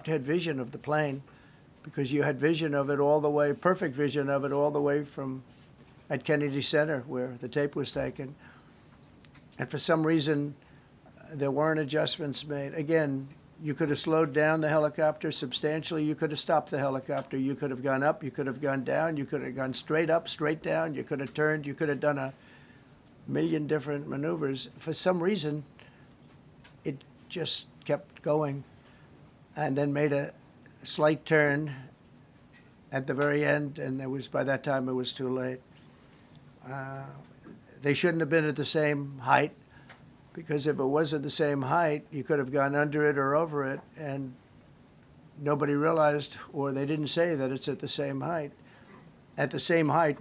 had vision of the plane because you had vision of it all the way, perfect vision of it all the way from at Kennedy Center where the tape was taken. And for some reason, there weren't adjustments made. Again, you could have slowed down the helicopter substantially. You could have stopped the helicopter. You could have gone up. You could have gone down. You could have gone straight up, straight down. You could have turned. You could have done a million different maneuvers. For some reason, it just kept going and then made a slight turn at the very end, and by that time it was too late. They shouldn't have been at the same height, because if it was at the same height, you could have gone under it or over it, and nobody realized, or they didn't say that it's at the same height. At the same height,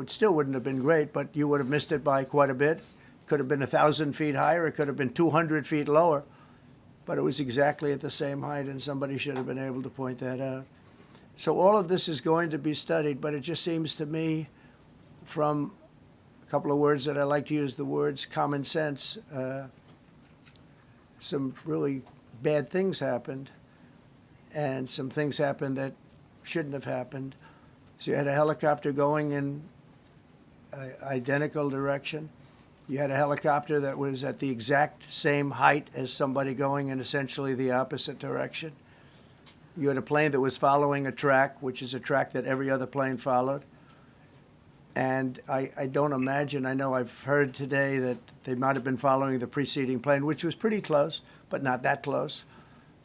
still wouldn't have been great, but you would have missed it by quite a bit. Could have been 1,000 feet higher. It could have been 200 feet lower, but it was exactly at the same height, and somebody should have been able to point that out. So all of this is going to be studied, but it just seems to me, from a couple of words that I like to use, the words common sense, some really bad things happened, and some things happened that shouldn't have happened. So you had a helicopter going in an identical direction. You had a helicopter that was at the exact same height as somebody going in essentially the opposite direction. You had a plane that was following a track, which is a track that every other plane followed. And I don't imagine, I know I've heard today that they might have been following the preceding plane, which was pretty close, but not that close,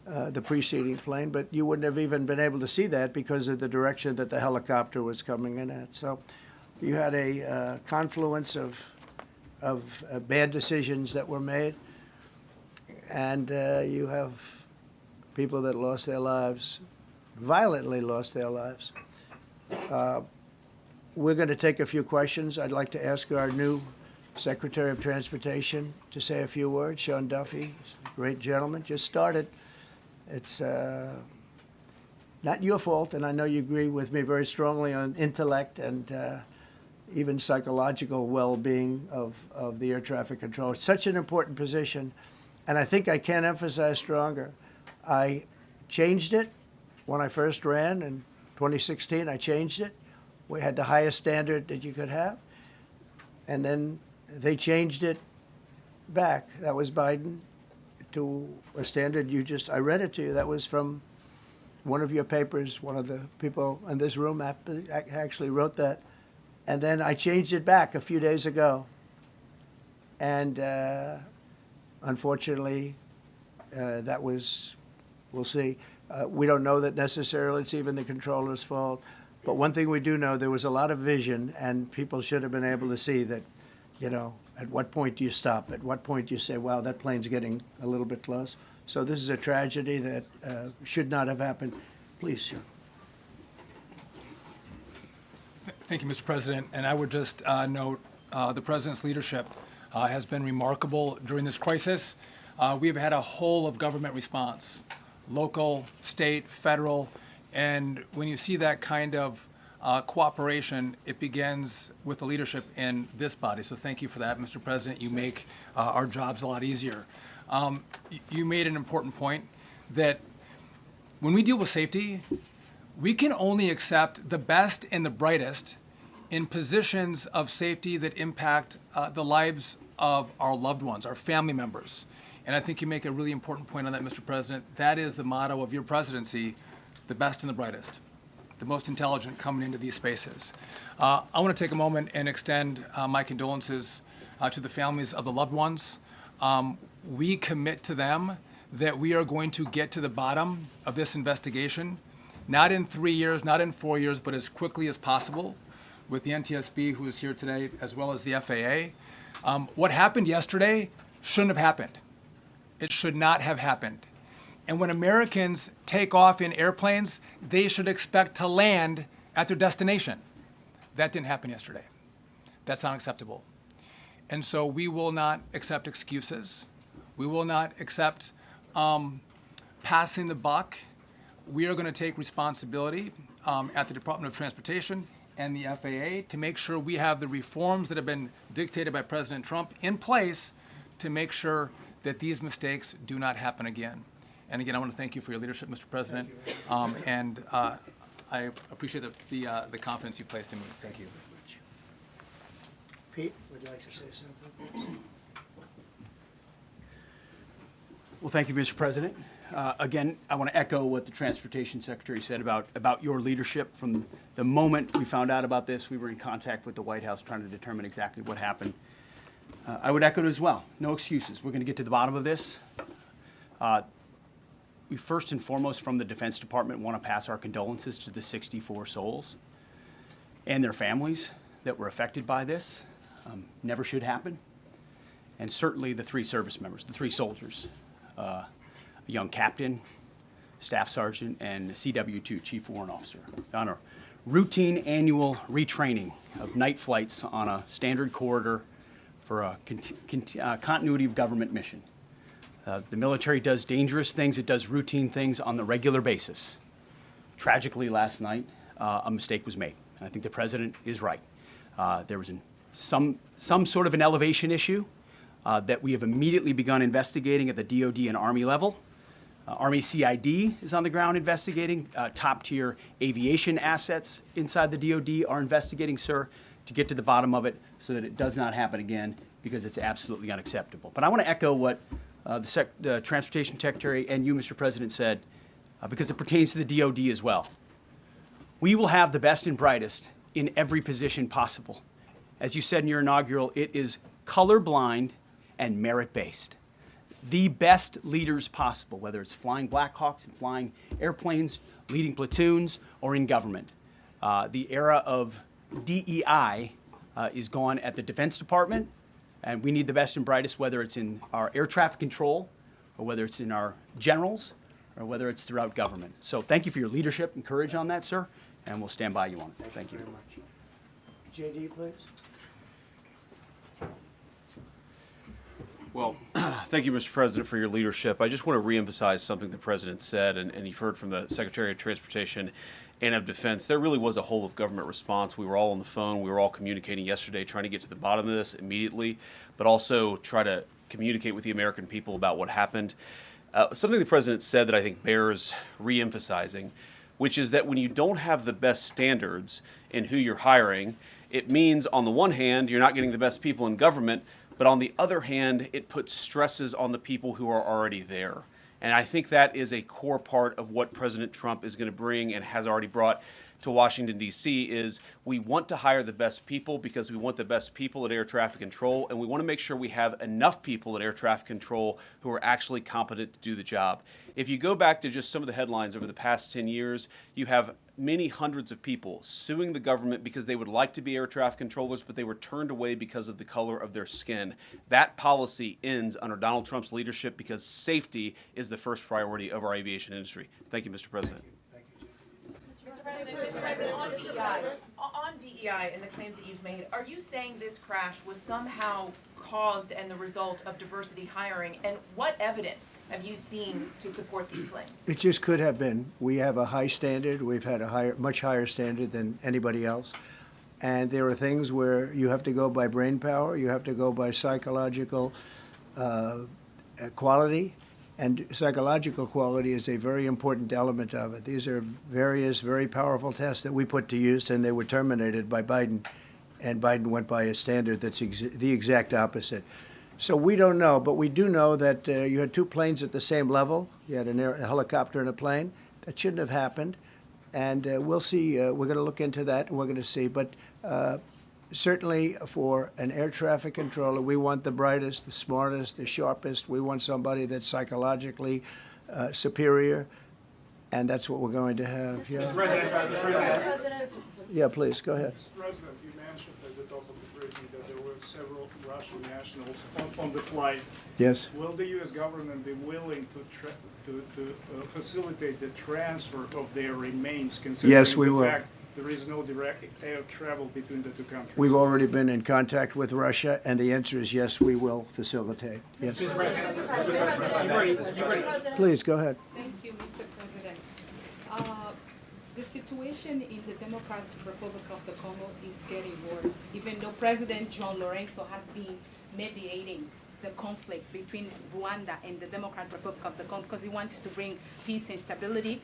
the preceding plane. But you wouldn't have even been able to see that because of the direction that the helicopter was coming in at. So you had a confluence of bad decisions that were made, and you have people that lost their lives, violently lost their lives. We're going to take a few questions. I'd like to ask our new Secretary of Transportation to say a few words. Sean Duffy, great gentleman, just started. It's not your fault, and I know you agree with me very strongly on intellect and even psychological well-being of the air traffic control. It's such an important position, and I think I can't emphasize stronger. I changed it when I first ran in 2016. I changed it. We had the highest standard that you could have, and then they changed it back. That was Biden, to a standard I read it to you. That was from one of your papers. One of the people in this room actually wrote that. And then I changed it back a few days ago. And unfortunately, we'll see. We don't know that necessarily it's even the controller's fault. But one thing we do know, there was a lot of vision, and people should have been able to see that, at what point do you stop? At what point do you say, wow, that plane's getting a little bit close? So this is a tragedy that should not have happened. Please, sir. Thank you, Mr. President. And I would just note the President's leadership has been remarkable during this crisis. We have had a whole of government response, local, state, federal, and when you see that kind of cooperation, it begins with the leadership in this body. So thank you for that, Mr. President. You make our jobs a lot easier. You made an important point that when we deal with safety, we can only accept the best and the brightest in positions of safety that impact the lives of our loved ones, our family members. And I think you make a really important point on that, Mr. President. That is the motto of your presidency, the best and the brightest, the most intelligent coming into these spaces. I want to take a moment and extend my condolences to the families of the loved ones. We commit to them that we are going to get to the bottom of this investigation, not in 3 years, not in 4 years, but as quickly as possible, with the NTSB, who is here today, as well as the FAA. What happened yesterday shouldn't have happened. It should not have happened. And when Americans take off in airplanes, they should expect to land at their destination. That didn't happen yesterday. That's not acceptable. And so we will not accept excuses. We will not accept passing the buck. We are going to take responsibility at the Department of Transportation and the FAA to make sure we have the reforms that have been dictated by President Trump in place to make sure that these mistakes do not happen again. And again, I want to thank you for your leadership, Mr. President. And I appreciate the confidence you placed in me. Thank you. Pete would like to say something. Well, thank you, Mr. President. Again, I want to echo what the Transportation Secretary said about your leadership. From the moment we found out about this, we were in contact with the White House trying to determine exactly what happened. I would echo it as well. No excuses. We're going to get to the bottom of this. We first and foremost, from the Defense Department, want to pass our condolences to the 64 souls and their families that were affected by this. Never should happen. And certainly the 3 service members, the 3 soldiers, a young captain, staff sergeant, and a CW2, Chief Warrant Officer, on a routine annual retraining of night flights on a standard corridor for a continuity of government mission. The military does dangerous things. It does routine things on the regular basis. Tragically, last night, a mistake was made. And I think the president is right. There was some sort of an elevation issue that we have immediately begun investigating at the DoD and Army level. Army CID is on the ground investigating. Top-tier aviation assets inside the DoD are investigating, sir, to get to the bottom of it so that it does not happen again, because it's absolutely unacceptable. But I want to echo what the Transportation Secretary and you, Mr. President, said, because it pertains to the DoD as well. We will have the best and brightest in every position possible. As you said in your inaugural, it is colorblind and merit-based. The best leaders possible, whether it's flying Black Hawks and flying airplanes, leading platoons, or in government. The era of DEI is gone at the Defense Department, and we need the best and brightest, whether it's in our air traffic control, or whether it's in our generals, or whether it's throughout government. So thank you for your leadership and courage on that, sir, and we'll stand by you on it. Thank you. Very much. JD, please. Well, thank you, Mr. President, for your leadership. I just want to reemphasize something the President said, and you've heard from the Secretary of Transportation and of Defense. There really was a whole of government response. We were all on the phone. We were all communicating yesterday, trying to get to the bottom of this immediately, but also try to communicate with the American people about what happened. Something the President said that I think bears reemphasizing, which is that when you don't have the best standards in who you're hiring, it means, on the one hand, you're not getting the best people in government, but on the other hand, it puts stresses on the people who are already there. And I think that is a core part of what President Trump is going to bring and has already brought to Washington, D.C., is we want to hire the best people because we want the best people at air traffic control, and we want to make sure we have enough people at air traffic control who are actually competent to do the job. If you go back to just some of the headlines over the past 10 years, you have many hundreds of people suing the government because they would like to be air traffic controllers, but they were turned away because of the color of their skin. That policy ends under Donald Trump's leadership because safety is the first priority of our aviation industry. Thank you, Mr. President. Mr. President, on DEI and the claims that you've made, are you saying this crash was somehow caused and the result of diversity hiring? And what evidence have you seen to support these claims? It just could have been. We have a high standard. We've had a much higher standard than anybody else. And there are things where you have to go by brain power, you have to go by psychological quality. And psychological quality is a very important element of it. These are various very powerful tests that we put to use, and they were terminated by Biden. And Biden went by a standard that's the exact opposite. So we don't know, but we do know that you had 2 planes at the same level. You had a helicopter and a plane. That shouldn't have happened. And we'll see. We're going to look into that, and we're going to see. But certainly for an air traffic controller, we want the brightest, the smartest, the sharpest. We want somebody that's psychologically superior, and that's what we're going to have. Yeah, yeah, please, go ahead. Mr. President, you mentioned at the top of the briefing that there were several Russian nationals on the flight. Yes. Will the U.S. government be willing to facilitate the transfer of their remains, considering Yes, we the will. fact there is no direct air travel between the 2 countries? We've already been in contact with Russia, and the answer is yes, we will facilitate. Yes. Please, go ahead. Thank you, Mr. President. The situation in the Democratic Republic of the Congo is getting worse, even though President John Lorenzo has been mediating the conflict between Rwanda and the Democratic Republic of the Congo, because he wants to bring peace and stability.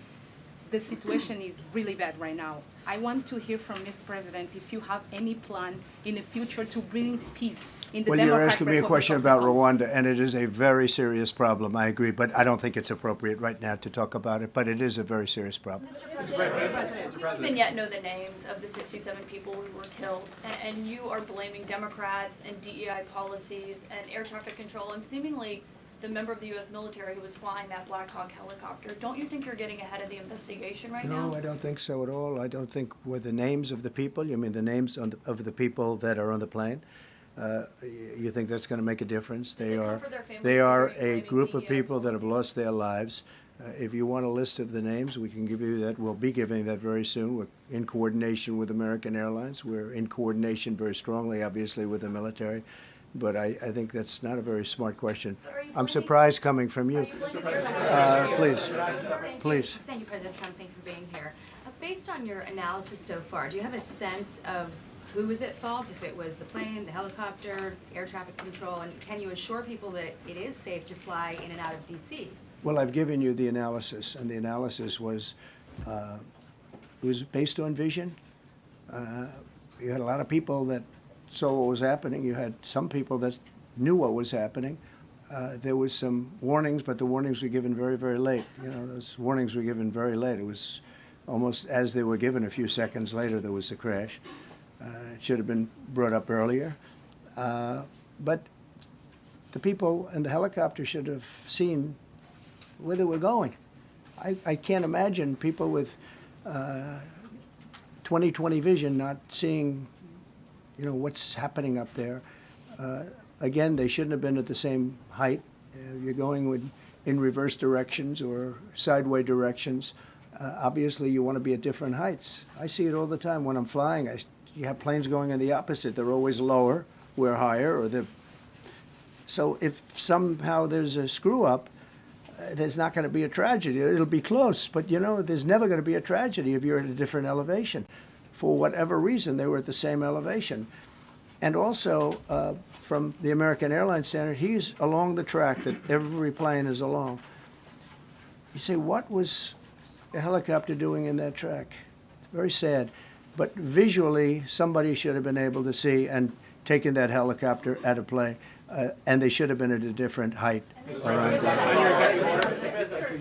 The situation is really bad right now. I want to hear from Ms. President if you have any plan in the future to bring peace in the Well, Democratic you're asking me a Republic question of the about Congo. Rwanda, and it is a very serious problem, I agree, but I don't think it's appropriate right now to talk about it, but it is a very serious problem. Mr. President, we don't even yet know the names of the 67 people who were killed, and you are blaming Democrats and DEI policies and air traffic control and seemingly the member of the U.S. military who was flying that Black Hawk helicopter. Don't you think you're getting ahead of the investigation right now? No, I don't think so at all. I don't think with the names of the people, you mean the names of the people that are on the plane? You think that's going to make a difference? Does it come for their families, They or are are you a blaming group of DEI people that have policies? lost their lives. If you want a list of the names, we can give you that. We'll be giving that very soon. We're in coordination with American Airlines. We're in coordination very strongly, obviously, with the military. But I think that's not a very smart question. But are you I'm blaming- surprised coming from you. Are you blaming air traffic Please, please. Thank you, President Trump. Thank you for being here. Based on your analysis so far, do you have a sense of who was at fault, if it was the plane, the helicopter, air traffic control, and can you assure people that it is safe to fly in and out of D.C.? Well, I've given you the analysis, and the analysis was based on vision. You had a lot of people that saw what was happening. You had some people that knew what was happening. There was some warnings, but the warnings were given very, very late. You know, those warnings were given very late. It was almost as they were given. A few seconds later, there was the crash. It should have been brought up earlier. But the people in the helicopter should have seen where they were going. I can't imagine people with 20/20 vision not seeing, you know, what's happening up there. Again, they shouldn't have been at the same height. You're going in reverse directions or sideways directions. Obviously, you want to be at different heights. I see it all the time when I'm flying. You have planes going in the opposite. They're always lower, we're higher, or so if somehow there's a screw up, there's not going to be a tragedy. It'll be close, but you know, there's never going to be a tragedy if you're at a different elevation. For whatever reason, they were at the same elevation. And also, from the American Airlines standard, he's along the track that every plane is along. You say, what was a helicopter doing in that track? It's very sad. But visually, somebody should have been able to see and taken that helicopter out of play. And they should have been at a different height around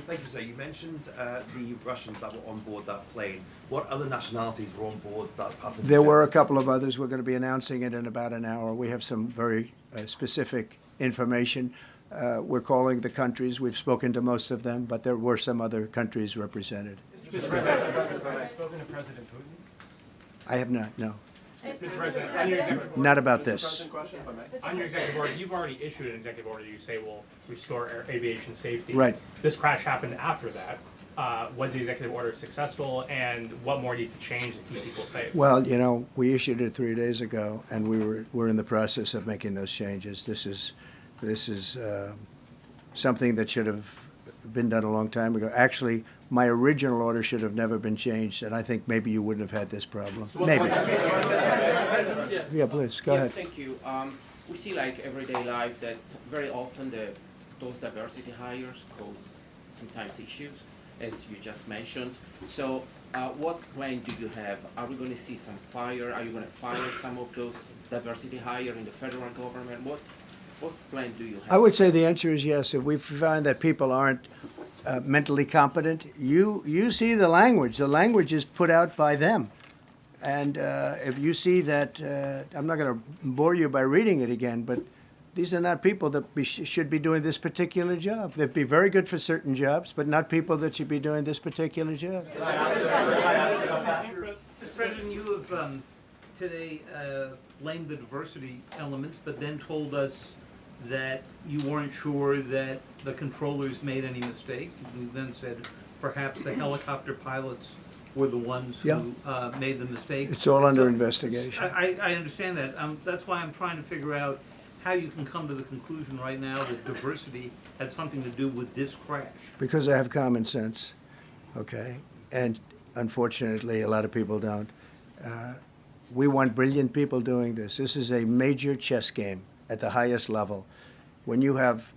Thank you, sir. You mentioned the Russians that were on board that plane. What other nationalities were on board that passenger? There were a jet? couple of others. We're going to be announcing it in about an hour. We have some very specific information. We're calling the countries. We've spoken to most of them, but there were some other countries represented. Mr. President, have you spoken to President Putin? I have not, no. Mr. President, on your executive order, Not about this. on your executive order, you've already issued an executive order you say will restore aviation safety. Right. This crash happened after that. Was the executive order successful, and what more needs to change to keep people safe? Well, you know, we issued it 3 days ago, and we're in the process of making those changes. This is something that should have been done a long time ago. Actually, my original order should have never been changed, and I think maybe you wouldn't have had this problem. Maybe. Yeah, please, go ahead. Yes, thank you. We see like everyday life that very often those diversity hires cause sometimes issues, as you just mentioned. So what plan do you have? Are we going to see some fire? Are you going to fire some of those diversity hire in the federal government? What plan do you have? I would say the answer is yes. If we find that people aren't mentally competent, you see the language. The language is put out by them. And if you see that, I'm not going to bore you by reading it again, but these are not people that should be doing this particular job. They'd be very good for certain jobs, but not people that should be doing this particular job. Mr. President, you have today blamed the diversity elements, but then told us that you weren't sure that the controllers made any mistake. You then said perhaps the helicopter pilots were the ones who made the mistake. It's all under investigation. I understand that. That's why I'm trying to figure out how you can come to the conclusion right now that diversity had something to do with this crash. Because I have common sense, okay? And unfortunately, a lot of people don't. We want brilliant people doing this. This is a major chess game at the highest level. when you have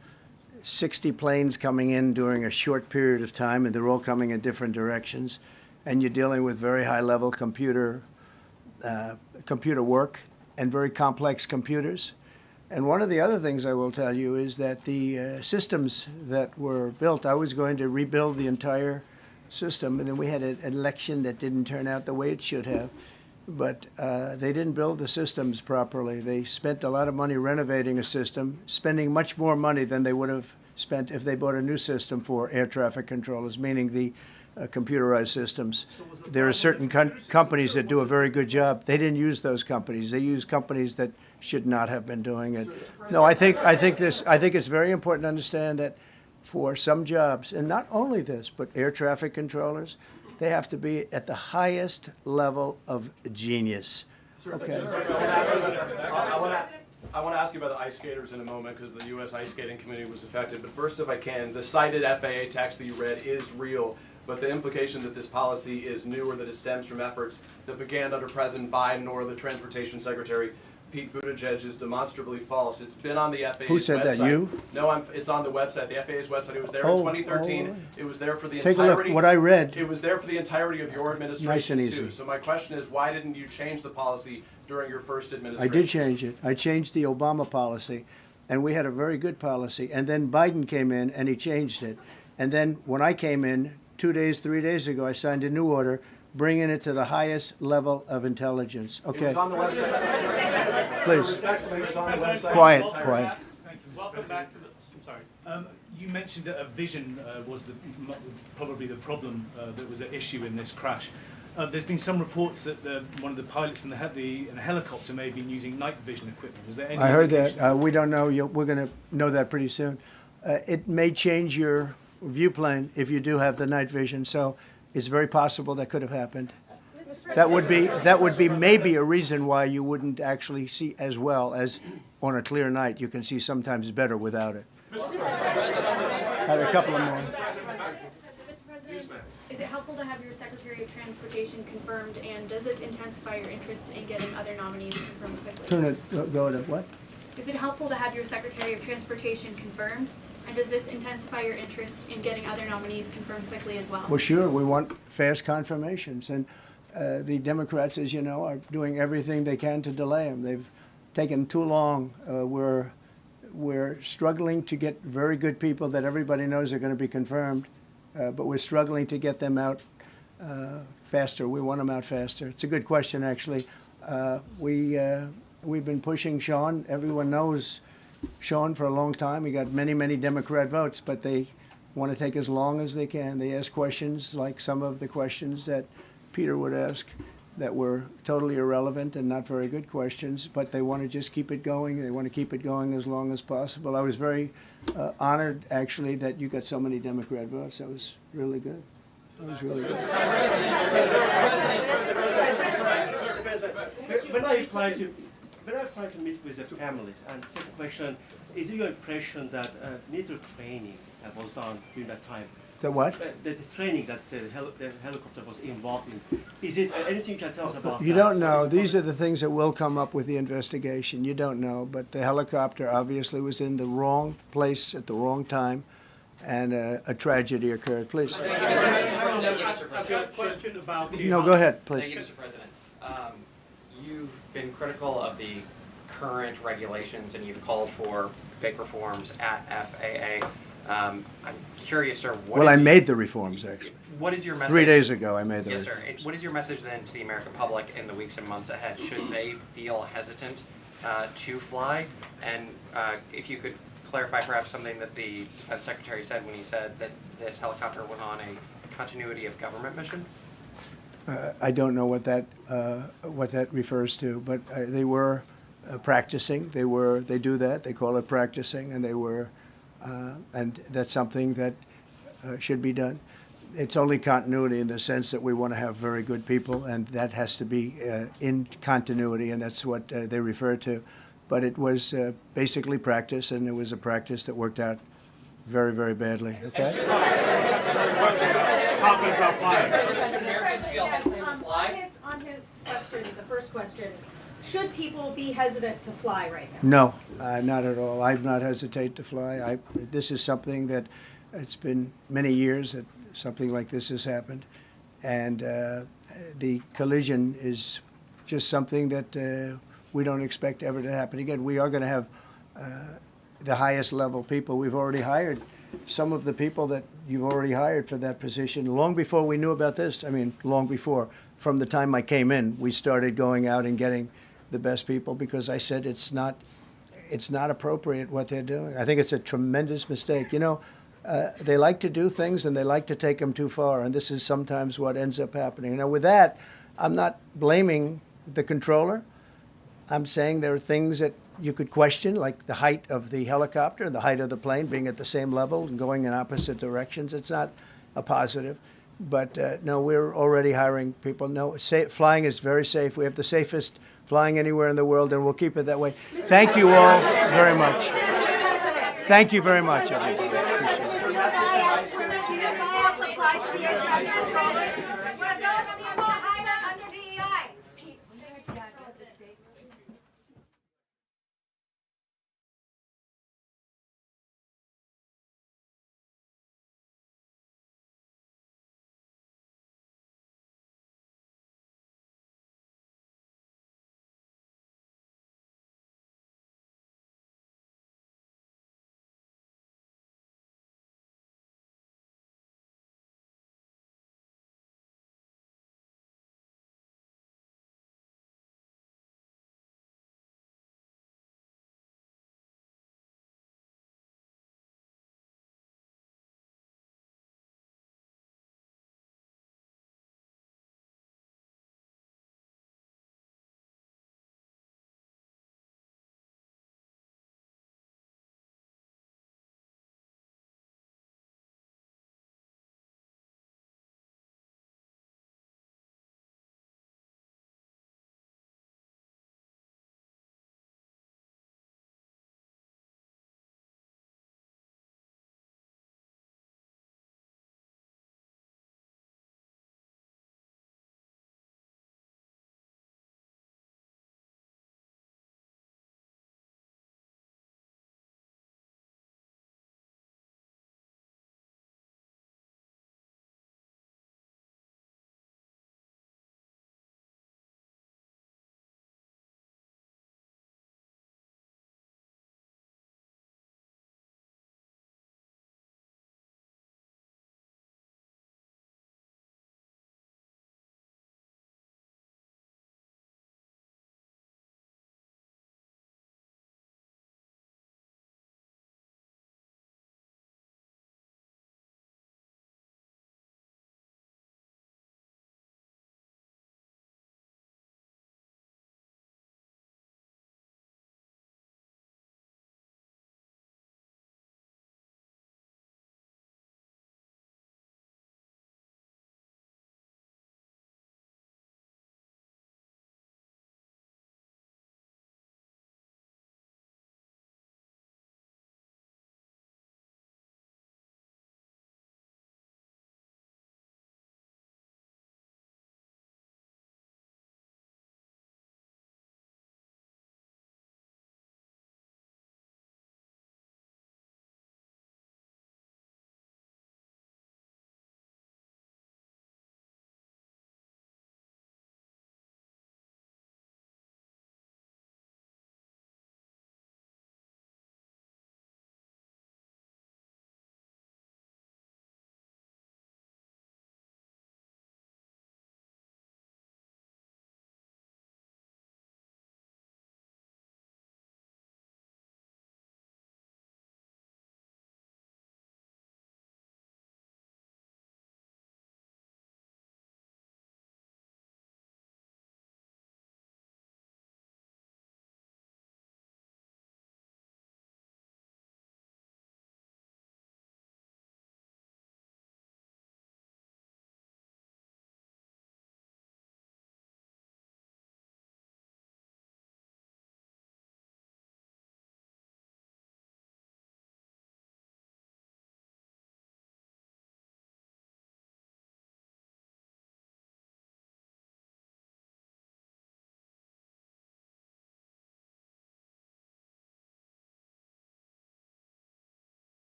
60 planes coming in during a short period of time, and they're all coming in different directions, and you're dealing with very high-level computer work and very complex computers. And one of the other things I will tell you is that the systems that were built, I was going to rebuild the entire system, and then we had an election that didn't turn out the way it should have. But they didn't build the systems properly. They spent a lot of money renovating a system, spending much more money than they would have spent if they bought a new system for air traffic controllers, meaning the computerized systems. There are certain companies that do a very good job. They didn't use those companies. They used companies that should not have been doing it. No, I think it's very important to understand that for some jobs, and not only this, but air traffic controllers, they have to be at the highest level of genius. Okay. I want to ask you about the ice skaters in a moment because the U.S. ice skating community was affected. But first, if I can, the cited FAA text that you read is real, but the implication that this policy is new or that it stems from efforts that began under President Biden or the Transportation Secretary Pete Buttigieg is demonstrably false. It's been on the FAA's website. Who said that, you? No, it's on the website, the FAA's website. It was there in 2013. It was there for the Take entirety. a look, what I read. It was there for the entirety of your administration, Nice and too. easy. So my question is, why didn't you change the policy during your first I administration? did change it. I changed the Obama policy, and we had a very good policy. And then Biden came in, and he changed it. And then when I came in 3 days ago, I signed a new order bringing it to the highest level of intelligence. Okay. It was on the website. Please. Respectfully, it was on the website. Quiet. Thank you, Welcome back to the. I'm sorry. You mentioned that a vision was probably the problem that was at issue in this crash. There's been some reports that one of the pilots in the helicopter may have been using night vision equipment. Was there any? I heard that. We don't know. We're going to know that pretty soon. It may change your viewplane if you do have the night vision. So it's very possible that could have happened. That would be maybe a reason why you wouldn't actually see as well as on a clear night. You can see sometimes better without it. Had a couple of more. Mr. President, is it helpful to have your Secretary of Transportation confirmed, and does this intensify your interest in getting other nominees confirmed quickly? Turn it. Go to what? Is it helpful to have your Secretary of Transportation confirmed, and does this intensify your interest in getting other nominees confirmed quickly as well? Well, sure. We want fast confirmations, and the Democrats, as you know, are doing everything they can to delay them. They've taken too long. We're struggling to get very good people that everybody knows are going to be confirmed, but we're struggling to get them out faster. We want them out faster. It's a good question, actually. We've been pushing Sean. Everyone knows Sean for a long time. He got many, many Democrat votes, but they want to take as long as they can. They ask questions like some of the questions that Peter would ask that were totally irrelevant and not very good questions, but they want to just keep it going. They want to keep it going as long as possible. I was very honored, actually, that you got so many Democrat votes. That was really good. That was really good. When I apply to meet with the families, and second question, is it your impression that military training was done during that time? The what? The training that the helicopter was involved in. Is it anything you can tell us about You that? don't know. These are the things that will come up with the investigation. You don't know. But the helicopter obviously was in the wrong place at the wrong time, and a tragedy occurred. Please. I've got a question about the... No, go ahead, please. Thank you, Mr. President. You've been critical of the current regulations, and you've called for big reforms at FAA. I'm curious, sir. Well, I made the reforms, actually. What is your message? 3 days ago, I made the Yes, reforms. sir. What is your message then to the American public in the weeks and months ahead? Should they feel hesitant to fly? And if you could clarify perhaps something that the Defense Secretary said when he said that this helicopter was on a continuity of government mission? I don't know what that refers to, but they were practicing. They do that. They call it practicing, and they were, and that's something that should be done. It's only continuity in the sense that we want to have very good people, and that has to be in continuity, and that's what they refer to. But it was basically practice, and it was a practice that worked out very, very badly. Okay. On his question, the first question, should people be hesitant to fly right now? No, Not at all. I've not hesitated to fly. This is something that it's been many years that something like this has happened. And the collision is just something that we don't expect ever to happen again. We are going to have the highest level people. We've already hired some of the people that you've already hired for that position long before we knew about this. I mean, long before. From the time I came in, we started going out and getting the best people because I said it's not appropriate what they're doing. I think it's a tremendous mistake. You know, they like to do things and they like to take them too far, and this is sometimes what ends up happening. Now, with that, I'm not blaming the controller. I'm saying there are things that you could question, like the height of the helicopter, the height of the plane being at the same level and going in opposite directions. It's not a positive. But no, we're already hiring people. No, flying is very safe. We have the safest flying anywhere in the world, and we'll keep it that way. Thank you all very much. Thank you very much, everybody.